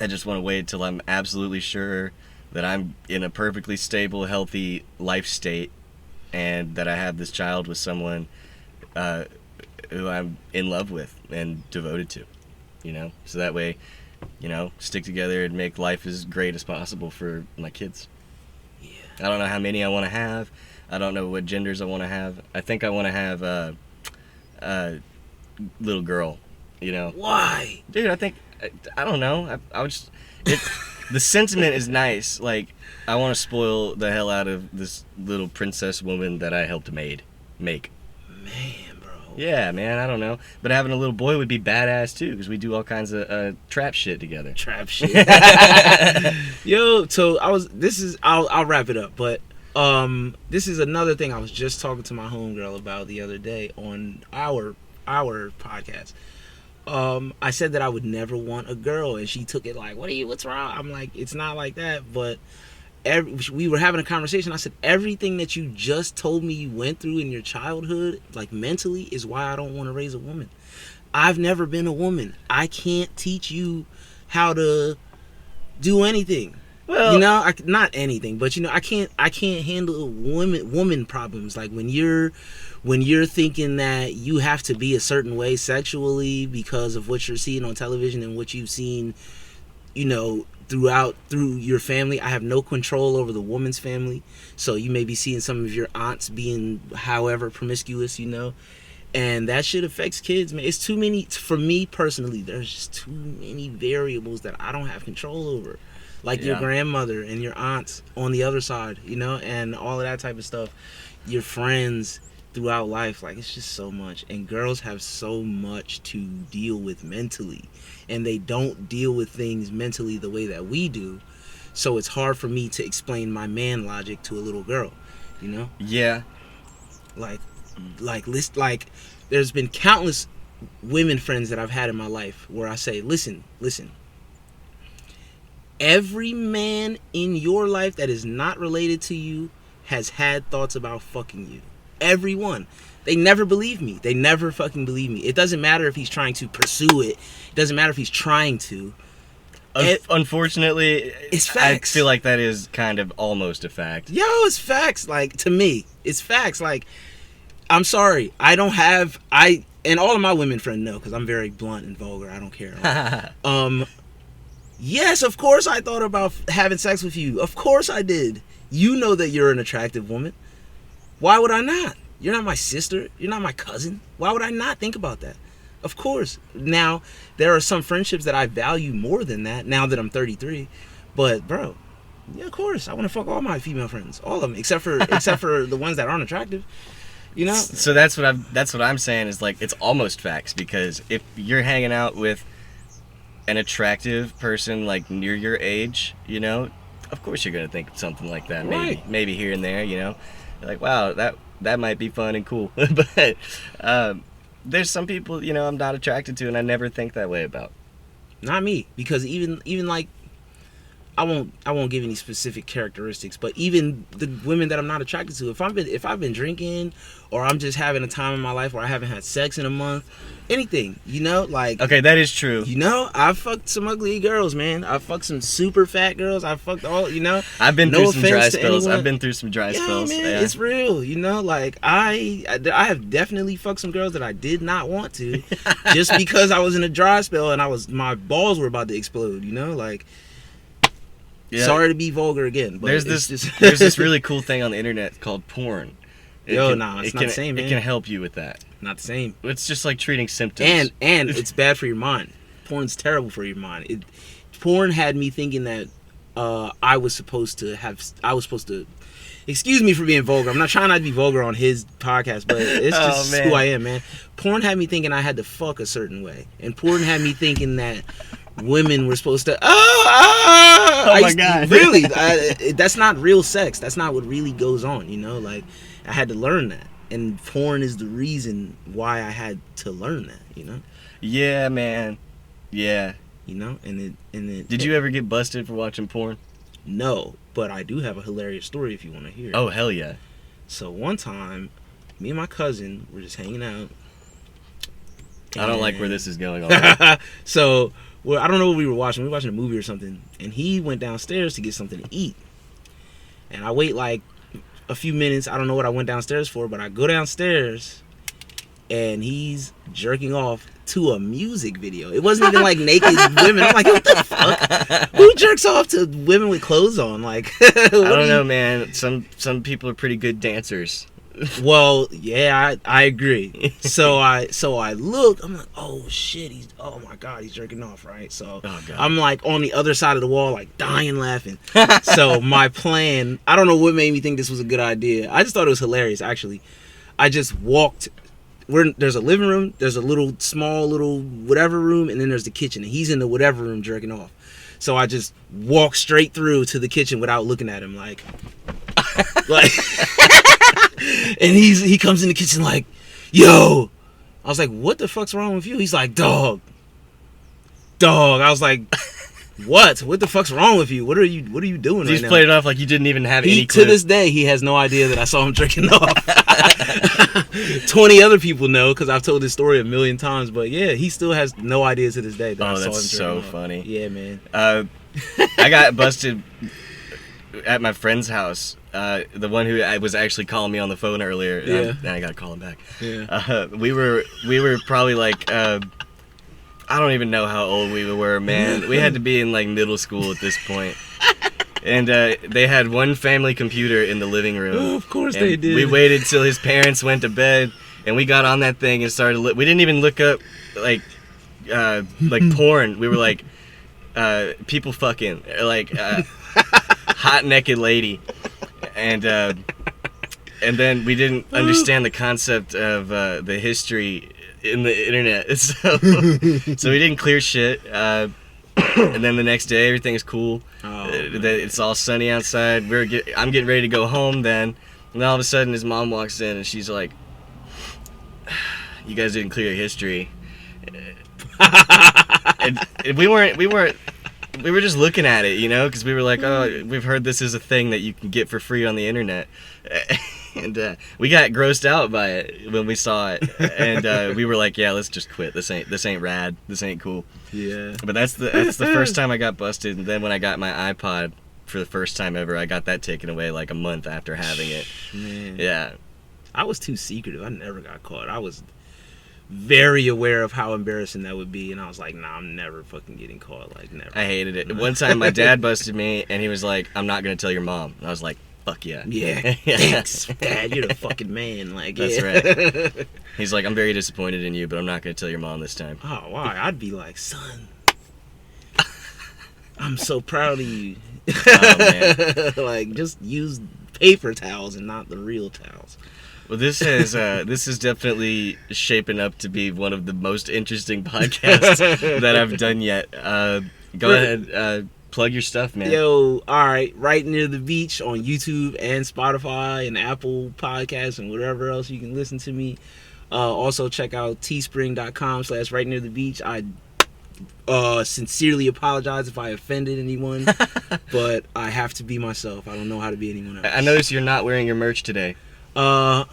I just want to wait till I'm absolutely sure that I'm in a perfectly stable, healthy life state, and that I have this child with someone who I'm in love with and devoted to, you know? So that way, you know, stick together and make life as great as possible for my kids. Yeah. I don't know how many I want to have. I don't know what genders I want to have. I think I want to have a little girl, you know? Why? Dude, I don't know. I would just... the sentiment is nice. Like, I want to spoil the hell out of this little princess woman that I helped make. Man, bro. Yeah, man, I don't know. But having a little boy would be badass, too, because we do all kinds of trap shit together. Trap shit. Yo, so I'll wrap it up, but this is another thing I was just talking to my homegirl about the other day on our podcast. I said that I would never want a girl, and she took it like, what's wrong? I'm like, it's not like that, but we were having a conversation. I said, everything that you just told me you went through in your childhood, like mentally, is why I don't want to raise a woman. I've never been a woman. I can't teach you how to do anything. Well, you know, not anything, but you know, I can't handle woman problems. Like when you're thinking that you have to be a certain way sexually because of what you're seeing on television and what you've seen, you know, through your family. I have no control over the woman's family, so you may be seeing some of your aunts being however promiscuous, you know, and that shit affects kids, man. It's too many for me personally. There's just too many variables that I don't have control over. Like your grandmother and your aunts on the other side, you know, and all of that type of stuff. Your friends throughout life, like, it's just so much. And girls have so much to deal with mentally, and they don't deal with things mentally the way that we do. So it's hard for me to explain my man logic to a little girl, you know? Yeah. Like there's been countless women friends that I've had in my life where I say, listen. Every man in your life that is not related to you has had thoughts about fucking you. Everyone. They never believe me. They never fucking believe me. It doesn't matter if he's trying to pursue it. It doesn't matter if he's trying to. Unfortunately, it's facts. I feel like that is kind of almost a fact. Yo, it's facts. Like, to me, it's facts. Like, I'm sorry. I don't have... and all of my women friends know, because I'm very blunt and vulgar. I don't care. Yes, of course I thought about having sex with you. Of course I did. You know that you're an attractive woman. Why would I not? You're not my sister. You're not my cousin. Why would I not think about that? Of course. Now, there are some friendships that I value more than that now that I'm 33. But, bro, yeah, of course. I want to fuck all my female friends. All of them. Except for the ones that aren't attractive. You know? So that's what I'm saying is, like, it's almost facts, because if you're hanging out with an attractive person like near your age, you know, of course you're gonna think something like that. Right. Maybe here and there, you know, you're like, wow, that might be fun and cool. But there's some people, you know, I'm not attracted to, and I never think that way about. Not me, because even like, I won't give any specific characteristics, but even the women that I'm not attracted to, if I've been drinking, or I'm just having a time in my life where I haven't had sex in a month, anything, you know, like, okay, that is true. You know, I've fucked some ugly girls, man. I've fucked some super fat girls. I've fucked all, you know. I've been through some dry spells. I've been through some dry yeah, spells. Man, yeah, it's real, you know. Like I have definitely fucked some girls that I did not want to, just because I was in a dry spell and my balls were about to explode, you know, like. Yeah. Sorry to be vulgar again, but there's this really cool thing on the internet called porn. It's not the same, man. It can help you with that. Not the same. It's just like treating symptoms. And it's bad for your mind. Porn's terrible for your mind. Porn had me thinking that I was supposed to. Excuse me for being vulgar. I'm not trying not to be vulgar on his podcast, but it's just who I am, man. Porn had me thinking I had to fuck a certain way, and porn had me thinking that women were supposed to. Oh my god! Really, that's not real sex. That's not what really goes on. You know, like I had to learn that. and porn is the reason why I had to learn that, you know. Yeah, man. Yeah. You know, and it. Did you ever get busted for watching porn? No, but I do have a hilarious story if you want to hear. Oh, hell yeah. So one time, me and my cousin were just hanging out. I don't like where this is going on. So, well, I don't know what we were watching. We were watching a movie or something, and he went downstairs to get something to eat. And I wait like a few minutes. I don't know what I went downstairs for, but I go downstairs, and he's jerking off to a music video. It wasn't even like naked women. I'm like, what the fuck? Who jerks off to women with clothes on? Like, I don't know, man. Some people are pretty good dancers. Well, yeah, I agree. So I look, I'm like, oh shit, oh my god, he's jerking off, right? So I'm like on the other side of the wall, like dying laughing. So my plan, I don't know what made me think this was a good idea. I just thought it was hilarious, actually. I just walked. There's a living room, there's a small little whatever room, and then there's the kitchen, and he's in the whatever room jerking off. So I just walked straight through to the kitchen without looking at him, like. And he comes in the kitchen like, yo. I was like, what the fuck's wrong with you? He's like, dog. I was like, what the fuck's wrong with you? What are you doing right now? He's played it off like you didn't even have any clue. To this day, he has no idea that I saw him jerking off. 20 other people know because I've told this story a million times, but yeah, he still has no idea to this day that I saw him jerking off. Oh, that's so funny. Yeah, man. I got busted at my friend's house. The one who was actually calling me on the phone earlier. Yeah. And I gotta call him back. Yeah. We were probably like, I don't even know how old we were, man. We had to be in like middle school at this point. And they had one family computer in the living room. Oh, of course they did. We waited till his parents went to bed, and we got on that thing and started. We didn't even look up like porn. We were like, people fucking, like hot naked lady. And then we didn't understand the concept of the history in the internet, so we didn't clear shit. And then the next day, everything's cool. It's all sunny outside. I'm getting ready to go home then, and then all of a sudden his mom walks in and she's like, "You guys didn't clear your history." And we were just looking at it, you know, because we were like, oh, we've heard this is a thing that you can get for free on the internet. And we got grossed out by it when we saw it. And we were like, yeah, let's just quit. This ain't rad. This ain't cool. Yeah. But that's the first time I got busted. And then when I got my iPod for the first time ever, I got that taken away like a month after having it. Man. Yeah. I was too secretive. I never got caught. I was very aware of how embarrassing that would be, and I was like, nah, I'm never fucking getting caught. Like, never. I hated it. One time my dad busted me, and he was like, I'm not going to tell your mom. And I was like, fuck yeah. Yeah. Thanks, Dad. You're the fucking man. Like, that's right. He's like, I'm very disappointed in you, but I'm not going to tell your mom this time. Oh, why? I'd be like, son, I'm so proud of you. Oh, man. Like, just use paper towels and not the real towels. Well, this is definitely shaping up to be one of the most interesting podcasts that I've done yet. Go ahead, plug your stuff, man. Yo, all right, Right Near the Beach on YouTube and Spotify and Apple Podcasts and whatever else you can listen to me. Also, check out teespring.com/Right Near the Beach. I sincerely apologize if I offended anyone, but I have to be myself. I don't know how to be anyone else. I noticed you're not wearing your merch today. Oh,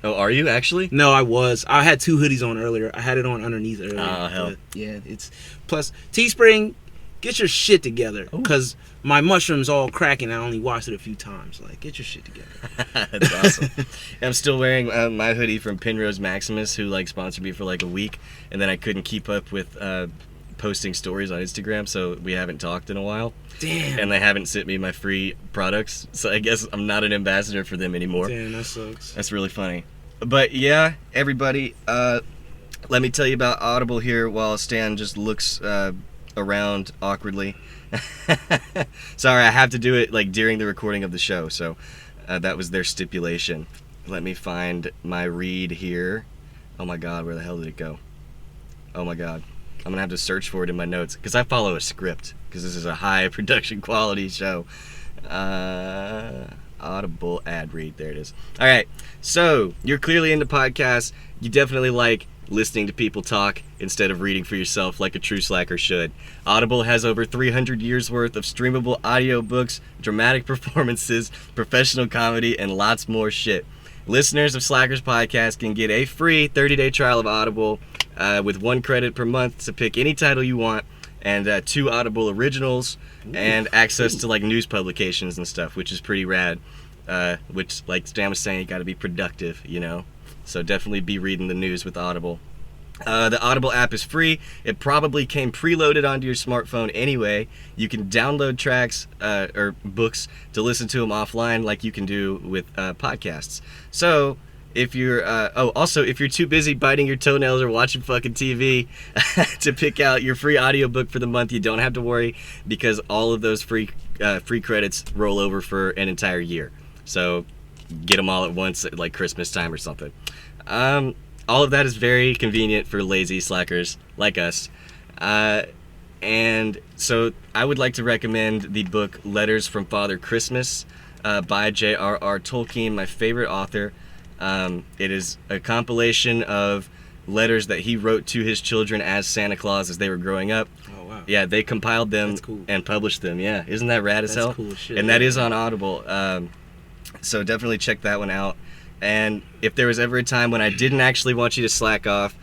are you actually? No, I was. I had 2 hoodies on earlier. I had it on underneath earlier. Oh, hell. Yeah, it's... Plus, Teespring, get your shit together. Because my mushroom's all cracking. I only washed it a few times. Like, get your shit together. That's awesome. I'm still wearing my hoodie from Penrose Maximus, who, like, sponsored me for, like, a week. And then I couldn't keep up with posting stories on Instagram, so we haven't talked in a while. Damn. And they haven't sent me my free products, so I guess I'm not an ambassador for them anymore. Damn, that sucks. That's really funny. But yeah, everybody, let me tell you about Audible here while Stan just looks around awkwardly. Sorry, I have to do it like during the recording of the show, so that was their stipulation. Let me find my read here. Oh my god, where the hell did it go? Oh my god. I'm gonna have to search for it in my notes because I follow a script because this is a high production quality show. Audible ad read. There it is. All right. So you're clearly into podcasts. You definitely like listening to people talk instead of reading for yourself like a true slacker should. Audible has over 300 years worth of streamable audiobooks, dramatic performances, professional comedy, and lots more shit. Listeners of Slackers Podcast can get a free 30-day trial of Audible with 1 credit per month to pick any title you want, and 2 Audible originals, and access to like news publications and stuff, which is pretty rad. Which, like Stan was saying, you got to be productive, you know. So definitely be reading the news with Audible. The Audible app is free. It probably came preloaded onto your smartphone anyway. You can download tracks or books to listen to them offline like you can do with podcasts. So if you're also if you're too busy biting your toenails or watching fucking TV to pick out your free audiobook for the month, you don't have to worry, because all of those free credits roll over for an entire year. So get them all at once at like Christmas time or something. All of that is very convenient for lazy slackers like us. And so I would like to recommend the book Letters from Father Christmas by J.R.R. Tolkien, my favorite author. It is a compilation of letters that he wrote to his children as Santa Claus as they were growing up. Oh, wow. Yeah, they compiled them cool. and published them. Yeah, isn't that rad as hell? That's cool as shit. And that is on Audible. So definitely check that one out. And if there was ever a time when I didn't actually want you to slack off,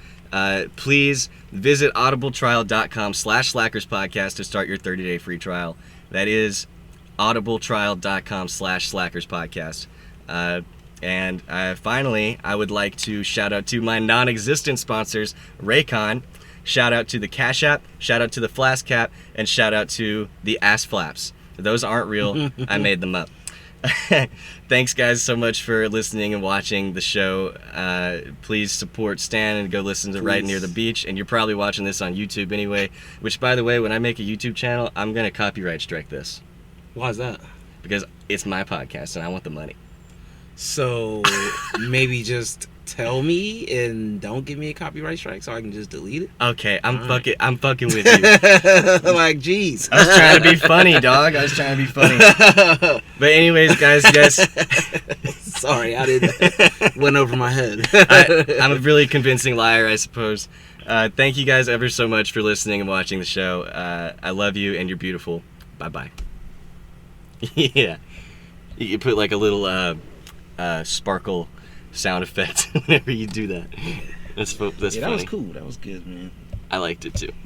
please visit audibletrial.com/slackerspodcast to start your 30-day free trial. That is audibletrial.com/slackerspodcast. And finally, I would like to shout out to my non-existent sponsors, Raycon. Shout out to the Cash App, shout out to the Flask Cap, and shout out to the Ass Flaps. Those aren't real. I made them up. Thanks guys so much for listening and watching the show. Please support Stan and go listen to Right Near the Beach. And you're probably watching this on YouTube anyway, which, by the way, when I make a YouTube channel, I'm gonna copyright strike this Why is that? because it's my podcast and I want the money. So maybe just tell me and don't give me a copyright strike so I can just delete it. Okay, I'm fucking with you. Like, jeez. I was trying to be funny, dog. I was trying to be funny. But anyways, guys, yes. Sorry, I didn't. Went over my head. I'm a really convincing liar, I suppose. Thank you guys ever so much for listening and watching the show. I love you, and you're beautiful. Bye-bye. Yeah. You can put like a little sparkle sound effect whenever you do that. That's Yeah, funny. that was cool. That was good, man. I liked it too.